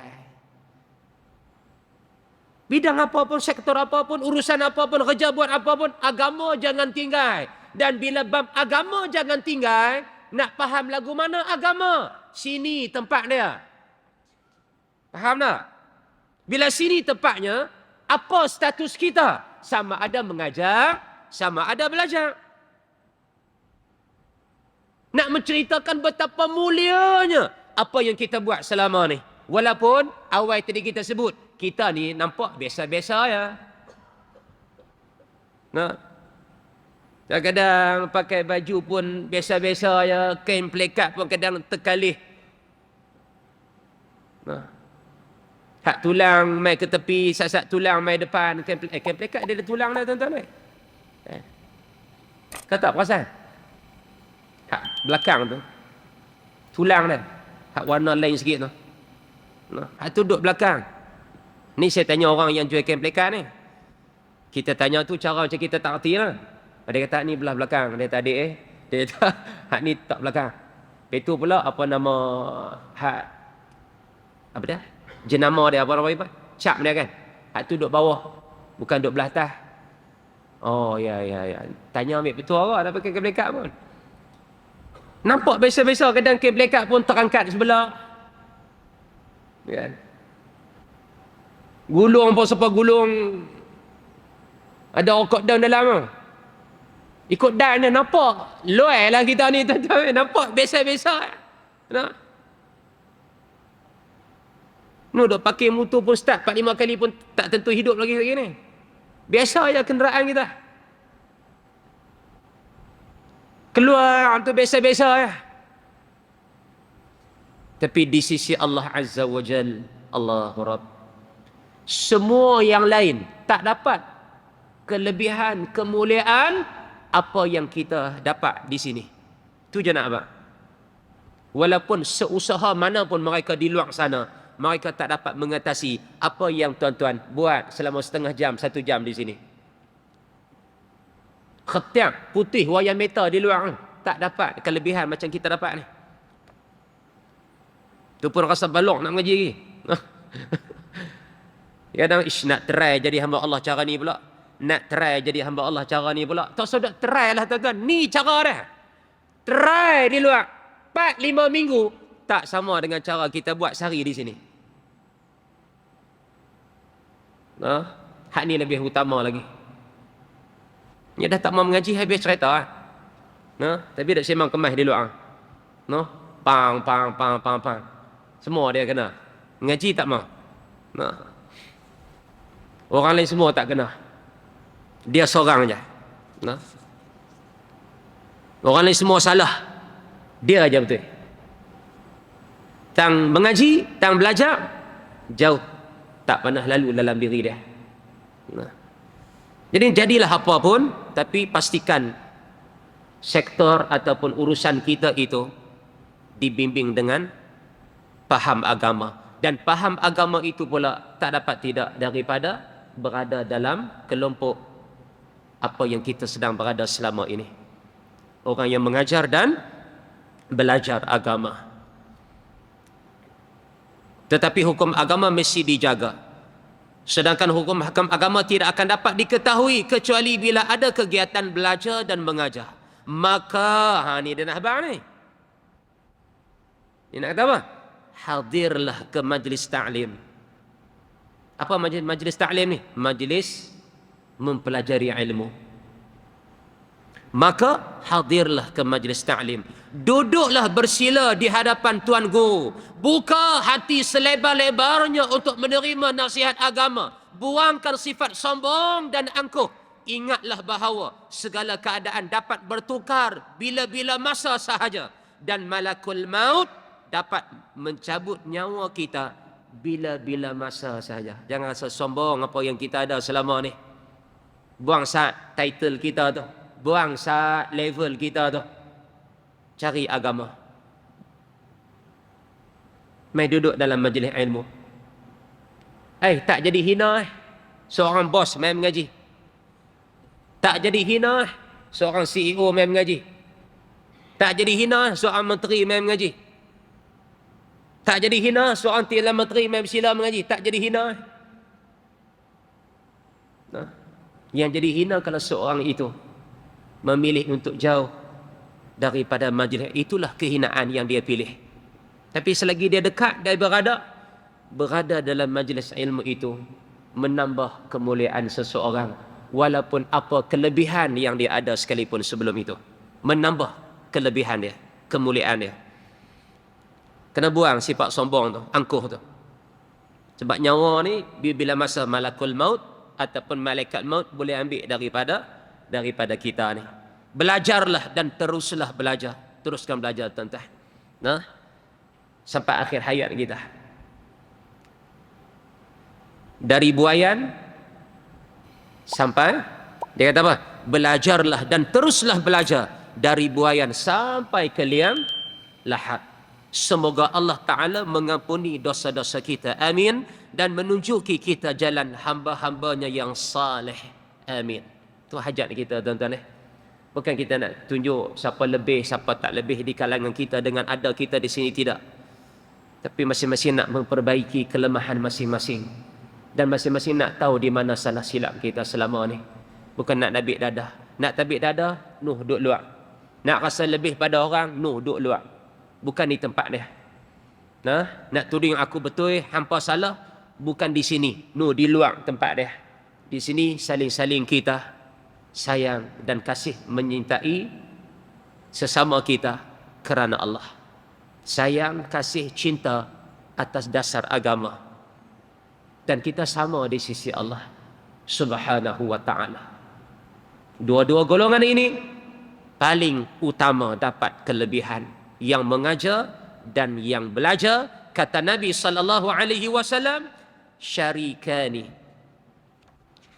Bidang apapun, sektor apapun, urusan apapun, kerja buat apapun, agama jangan tinggal. Dan bila bab agama jangan tinggal, nak faham lagu mana agama? Sini tempat dia. Faham tak? Bila sini tempatnya, apa status kita? Sama ada mengajar, sama ada belajar. Nak menceritakan betapa mulianya apa yang kita buat selama ni. Walaupun awal tadi kita sebut, kita ni nampak biasa-biasa ya. Nah. Kadang-kadang pakai baju pun biasa-biasa ya, kain plekat pun kadang terkalih. Nah. Hak tulang mai ke tepi, sat-sat tulang mai depan. Kem plekat dia ada tulang dah tuan-tuan. Kau tak perasan? Hak belakang tu. Tulang dah. Hak warna lain sikit tu. Nah. Hak tu duduk belakang. Ni saya tanya orang yang jual kem plekat ni. Kita tanya tu cara macam kita tak erti lah. Dia kata ni belah belakang. Dia kata adik dia kata hak ni tak belakang. Lepas tu pula apa nama hak apa dia? Jenama dia apa nama? Cap dia kan. Hak tu duduk bawah. Bukan duduk belah atas. Oh ya. Tanya ambil betul orang dah pakai kem plekat pun. Nampak biasa-biasa kadang kem plekat pun terangkat sebelah. Kan? Gulung pun sepah gulung. Ada okot down dalam tu. Ikut dan dia nampak. Loai lah kita ni tuan-tuan. Nampak biasa-biasa. Nah. Nu duk pakai motor pun start 4-5 kali pun tak tentu hidup lagi ni. Biasa je kenderaan kita. Keluar tu biasa-biasa je. Tapi di sisi Allah Azza wa Jal, Allahu Rabb, semua yang lain tak dapat kelebihan, kemuliaan apa yang kita dapat di sini. Tu je nak abang. Walaupun seusaha mana pun mereka di luar sana, mereka tak dapat mengatasi apa yang tuan-tuan buat selama setengah jam, 1 jam di sini. Khetiam putih wayang meter di luar tak dapat kelebihan macam kita dapat ni. Tu pun rasa balok nak mengaji lagi. Kadang nak try jadi hamba Allah cara ni pula. Nak try jadi hamba Allah cara ni pula. Tak sudah try lah tuan-tuan. Ni cara dah. Try di luar 4-5 minggu tak sama dengan cara kita buat sehari di sini. Hak ni lebih utama lagi. Dia dah tak mau mengaji habis cerita tapi dak sembang kemas di luar. Pang. Semua dia kena. Mengaji tak mau. Orang lain semua tak kena. Dia seorang je. Orang lain semua salah. Dia aja betul. Tang mengaji, tang belajar, jauh. Tak pernah lalu dalam diri dia. Jadi jadilah apa pun, tapi pastikan sektor ataupun urusan kita itu dibimbing dengan faham agama. Dan faham agama itu pula tak dapat tidak daripada berada dalam kelompok apa yang kita sedang berada selama ini. Orang yang mengajar dan belajar agama. Tetapi hukum agama mesti dijaga. Sedangkan hukum agama tidak akan dapat diketahui kecuali bila ada kegiatan belajar dan mengajar. Maka, ni dia nak abang ni. Dia nak kata apa? Hadirlah ke majlis ta'lim. Apa majlis ta'lim ni? Majlis mempelajari ilmu. Maka hadirlah ke majlis ta'lim. Duduklah bersila di hadapan Tuan Guru. Buka hati selebar-lebarnya untuk menerima nasihat agama. Buangkan sifat sombong dan angkuh. Ingatlah bahawa segala keadaan dapat bertukar bila-bila masa sahaja. Dan malakul maut dapat mencabut nyawa kita bila-bila masa sahaja. Jangan rasa sombong apa yang kita ada selama ni. Buang saat title kita tu. Buang saat level kita tu. Cari agama. Mai duduk dalam majlis ilmu. Tak jadi hina seorang bos mai mengaji. Tak jadi hina seorang CEO mai mengaji. Tak jadi hina seorang menteri mai mengaji. Tak jadi hina seorang Perdana Menteri mai bersila mengaji. Tak jadi hina. Yang jadi hina kalau seorang itu memilih untuk jauh daripada majlis, itulah kehinaan yang dia pilih. Tapi selagi dia dekat dan berada dalam majlis ilmu itu, menambah kemuliaan seseorang walaupun apa kelebihan yang dia ada sekalipun sebelum itu. Menambah kelebihan dia, kemuliaan dia. Kena buang sifat sombong tu, angkuh tu. Sebab nyawa ni bila masa malakul maut ataupun malaikat maut boleh ambil daripada kita ni. Belajarlah dan teruslah belajar. Teruskan belajar tuan-tuan. Sampai akhir hayat kita. Dari buayan sampai, dia kata apa? Belajarlah dan teruslah belajar dari buayan sampai ke liang lahat. Semoga Allah Ta'ala mengampuni dosa-dosa kita. Amin. Dan menunjuki kita jalan hamba-hambanya yang saleh. Amin. Itu hajat kita, tuan-tuan. Bukan kita nak tunjuk siapa lebih, siapa tak lebih di kalangan kita dengan ada kita di sini, tidak. Tapi masing-masing nak memperbaiki kelemahan masing-masing. Dan masing-masing nak tahu di mana salah silap kita selama ni. Bukan nak tabik dadah. Nak tabik dadah, Nuh duduk luar. Nak rasa lebih pada orang, Nuh duduk luar. Bukan di tempat dia. Nak tuding aku betul, hampa salah, bukan di sini. Nuh di luar tempat dia. Di sini saling-saling kita sayang dan kasih menyintai sesama kita kerana Allah. Sayang, kasih, cinta atas dasar agama. Dan kita sama di sisi Allah Subhanahu wa ta'ala. Dua-dua golongan ini paling utama dapat kelebihan. Yang mengajar dan yang belajar, kata Nabi sallallahu alaihi wasallam, syarikani.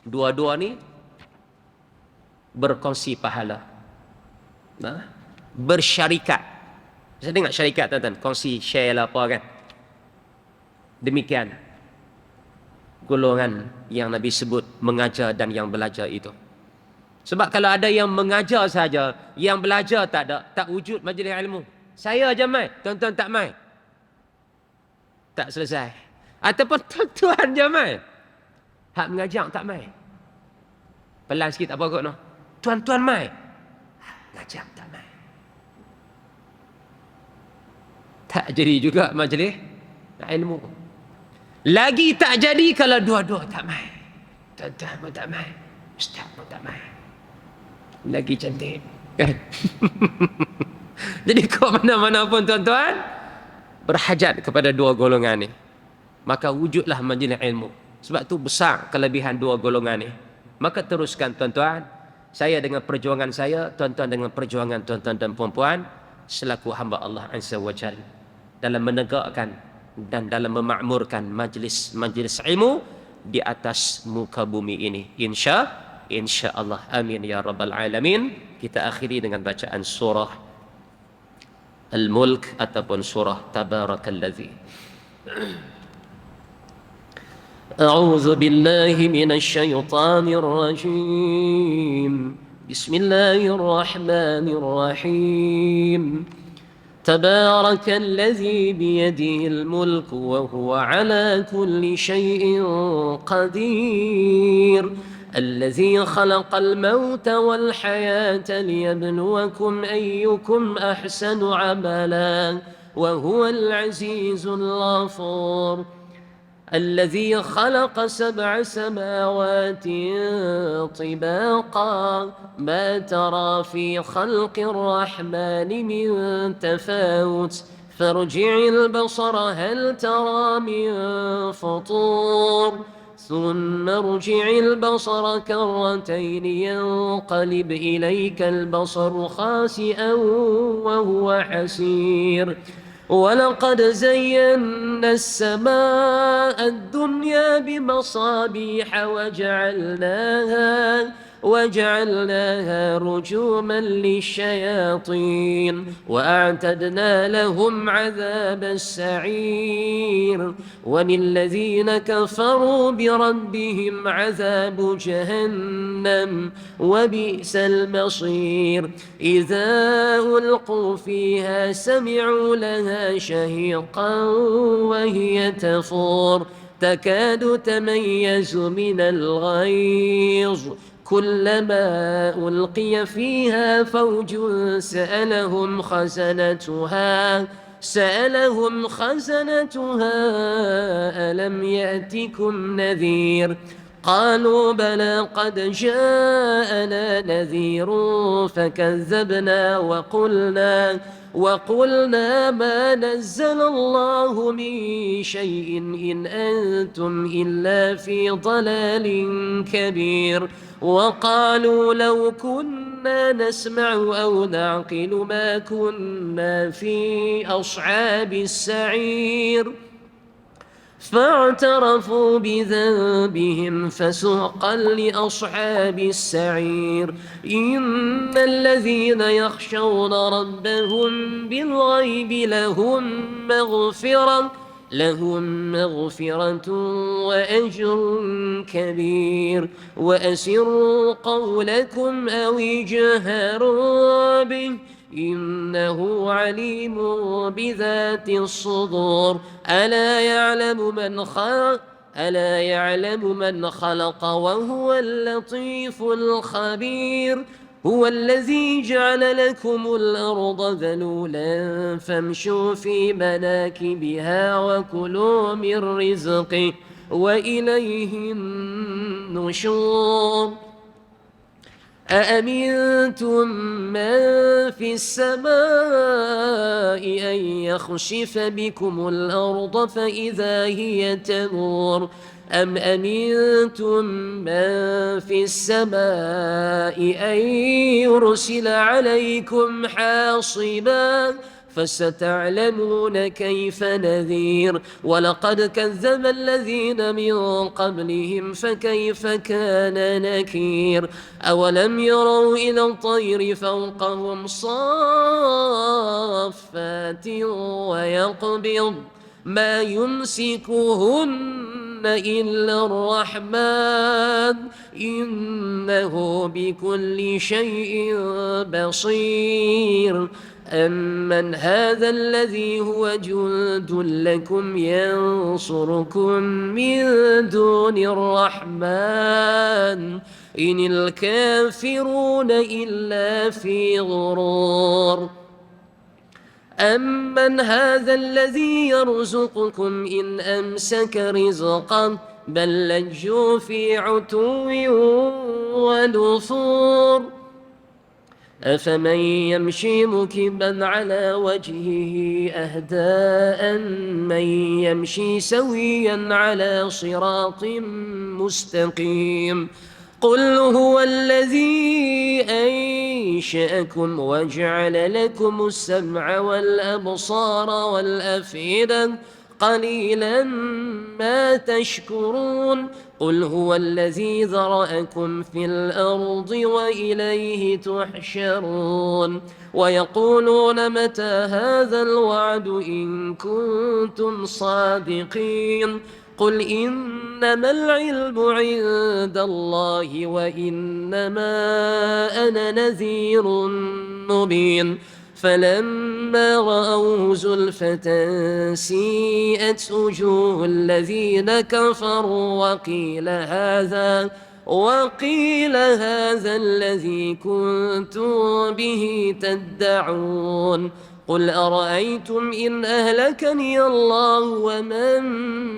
Dua-dua ni berkongsi pahala. Bersyarikat. Saya dengar syarikat, tuan-tuan, kongsi, share lah apa kan. Demikian golongan yang Nabi sebut mengajar dan yang belajar itu. Sebab kalau ada yang mengajar saja, yang belajar tak ada, tak wujud majlis ilmu. Saya aja mai, tuan-tuan tak mai, tak selesai. Ataupun tuan-tuan je mai, hak mengajar tak mai. Pelan sikit tak apa kot no. Tuan-tuan mai, mengajar tak mai. Tak jadi juga majlis ilmu. Lagi tak jadi kalau dua-dua tak mai. Tuan-tuan pun tak mai, ustaz pun tak mai. Lagi cantik kan? Jadi kau mana-mana pun tuan-tuan berhajat kepada dua golongan ni, maka wujudlah majlis ilmu. Sebab tu besar kelebihan dua golongan ni. Maka teruskan tuan-tuan, saya dengan perjuangan saya, tuan-tuan dengan perjuangan tuan-tuan dan puan-puan selaku hamba Allah Azza wa Jalla dalam menegakkan dan dalam memakmurkan majlis ilmu di atas muka bumi ini. InsyaAllah. Amin ya rabbal alamin. Kita akhiri dengan bacaan surah Al-Mulk ataupun surah Tabarakalladzi. A'udzu billahi minasy syaithanir rajim. Bismillahirrahmanirrahim. Tabarakalladzi biyadihil mulk wa huwa ala kulli syai'in qadir. الذي خلق الموت والحياة ليبلوكم أيكم أحسن عملا وهو العزيز الغفور الذي خلق 7 سماوات طباقا ما ترى في خلق الرحمن من تفاوت فارجع البصر هل ترى من فطور ثم ارجع البصر كرتين ينقلب إليك البصر خاسئا وهو حسير ولقد زينا السماء الدنيا بمصابيح وجعلناها رجوما للشياطين وأعتدنا لهم عذاب السعير وللذين كفروا بربهم عذاب جهنم وبئس المصير إذا ألقوا فيها سمعوا لها شهيقا وهي تفور تكاد تميز من الغيظ كلما ألقي فيها فوج سألهم خزنتها ألم يأتكم نذير قالوا بلى قد جاءنا نذير فكذبنا وقلنا ما نزل الله من شيء إن أنتم إلا في ضلال كبير وقالوا لو كنا نسمع أو نعقل ما كنا في أصحاب السعير فاعترفوا بذنبهم فسحقا لأصحاب السعير. إن الذين يخشون ربهم بالغيب لهم مغفرة وأجر كبير. وأسروا قولكم أو اجهروا به إنه عليم بذات الصدور. ألا يعلم من خلق وهو اللطيف الخبير. هو الذي جعل لكم الأرض ذلولا فامشوا في مناكبها وكلوا من رزقه وإليه النشور. أأمنتم من في السماء أن يخسف بكم الأرض فإذا هي تمور أم أمنتم من في السماء أن يرسل عليكم حاصبا فستعلمون كيف نذير. ولقد كذب الذين من قبلهم فكيف كان نكير. أولم يروا إلى الطير فوقهم صافات ويقبض ما يمسكهن إلا الرحمن إنه بكل شيء بصير. أمن هذا الذي هو جند لكم ينصركم من دون الرحمن إن الكافرون إلا في غرور. أمن هذا الذي يرزقكم إن أمسك رزقا بل لجوا في عتو ونفور. أفمن يمشي مكبا على وجهه أهدى من يمشي سويا على صراط مستقيم. قل هو الذي أنشأكم وجعل لكم السمع والأبصار والأفئدة قليلا ما تشكرون. قل هو الذي ذرأكم في الأرض وإليه تحشرون. ويقولون متى هذا الوعد إن كنتم صادقين. قل إنما العلم عند الله وإنما أنا نذير مبين. فلما رأوه زلفة سيئت وجوه الذين كفروا وقيل هذا الذي كنتم به تدعون. قل أرأيتم إن أهلكني الله ومن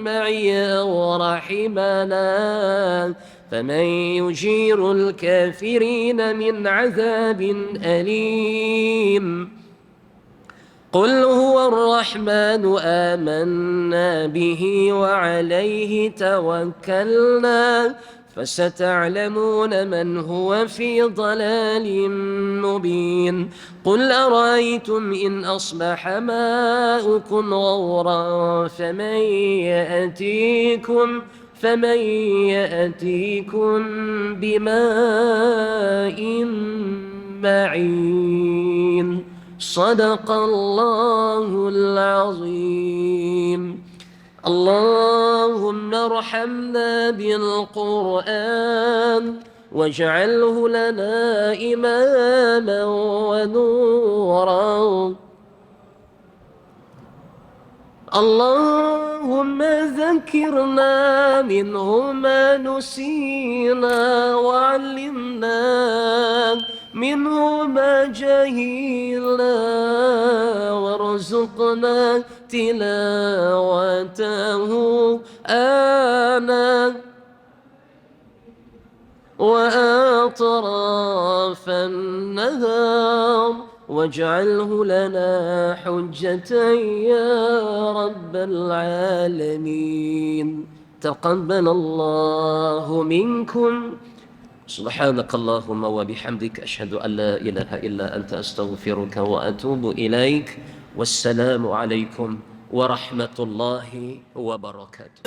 معي أو رحمنا فمن يجير الكافرين من عذاب أليم. قل هو الرحمن آمنا به وعليه توكلنا فستعلمون من هو في ضلال مبين. قل أرأيتم إن أصبح ماؤكم غورا فمن يأتيكم بماء معين. صدق الله العظيم. اللهم ارحمنا بالقرآن واجعله لنا إماما ونورا. اللهم ذكرنا منه ما نسينا وعلمنا منه ما جهلنا وارزقنا تلاوته آناء وأطراف النهار واجعله لنا حجة يا رب العالمين. تقبل الله منكم. سبحانك اللهم وبحمدك أشهد أن لا إله إلا أنت أستغفرك وأتوب إليك. والسلام عليكم warahmatullahi wabarakatuh.